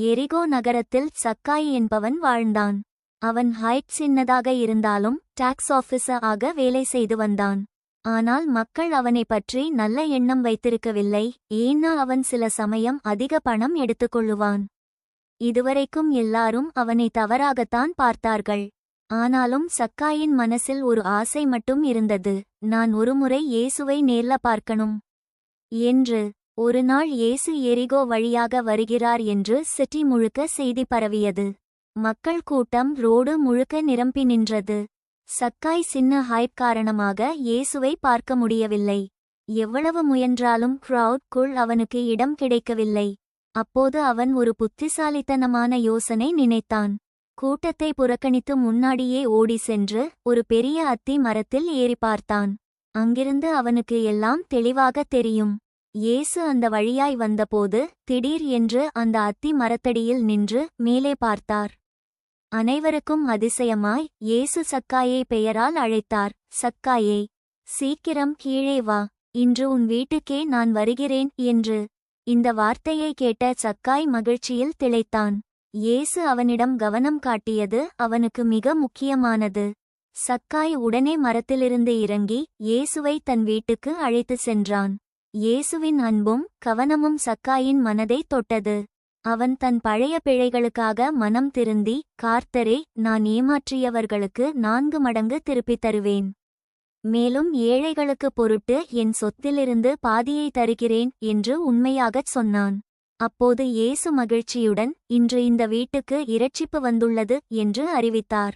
எரிகோ நகரத்தில் சக்காய் என்பவன் வாழ்ந்தான். அவன் ஹைட் சின்னதாக இருந்தாலும் டாக்ஸ் ஆபீசர் ஆக வேலை செய்து வந்தான். ஆனால் மக்கள் அவனை பற்றி நல்ல எண்ணம் வைத்திருக்கவில்லை, ஏன்னா அவன் சில சமயம் அதிக பணம் எடுத்துக்கொள்ளுவான். இதுவரைக்கும் எல்லாரும் அவனை தவறாகத்தான் பார்த்தார்கள். ஆனாலும் சக்காயின் மனசில் ஒரு ஆசை மட்டும் இருந்தது, நான் ஒருமுறை இயேசுவை நேர்ல பார்க்கணும் என்று. ஒருநாள் இயேசு எரிகோ வழியாக வருகிறார் என்று சிட்டி முழுக்க செய்தி பரவியது. மக்கள் கூட்டம் ரோடு முழுக்க நிரம்பி நின்றது. சக்காய் சின்ன ஹைட் காரணமாக இயேசுவை பார்க்க முடியவில்லை. எவ்வளவு முயன்றாலும் க்ரௌட்குள் அவனுக்கு இடம் கிடைக்கவில்லை. அப்போது அவன் ஒரு புத்திசாலித்தனமான யோசனை நினைத்தான். கூட்டத்தை புறக்கணித்து முன்னாடியே ஓடி சென்று ஒரு பெரிய அத்தி மரத்தில் ஏறி பார்த்தான். அங்கிருந்து அவனுக்கு எல்லாம் தெளிவாக தெரியும். இயேசு அந்த வழியாய் வந்தபோது திடீர் என்று அந்த அத்தி மரத்தடியில் நின்று மேலே பார்த்தார். அனைவருக்கும் அதிசயமாய் இயேசு சக்காயை பெயரால் அழைத்தார். சக்காயே, சீக்கிரம் கீழே வா, இன்று உன் வீட்டுக்கே நான் வருகிறேன் என்று. இந்த வார்த்தையை கேட்ட சக்காய் மகிழ்ச்சியில் திளைத்தான். இயேசு அவனிடம் கவனம் காட்டியது அவனுக்கு மிக முக்கியமானது. சக்காய் உடனே மரத்திலிருந்து இறங்கி இயேசுவை தன் வீட்டுக்கு அழைத்து சென்றான். இயேசுவின் அன்பும் கவனமும் சக்காயின் மனதை தொட்டது. அவன் தன் பழைய பிழைகளுக்காக மனம் திருந்தி, கர்த்தரே, நான் ஏமாற்றியவர்களுக்கு 4 மடங்கு திருப்பித் தருவேன். மேலும் ஏழைகளுக்கு பொருட்டு என் சொத்திலிருந்து பாதியை தருகிறேன் என்று உண்மையாகச் சொன்னான். அப்போது இயேசு மகிழ்ச்சியுடன், இன்று இந்த வீட்டுக்கு இரட்சிப்பு வந்துள்ளது என்று அறிவித்தார்.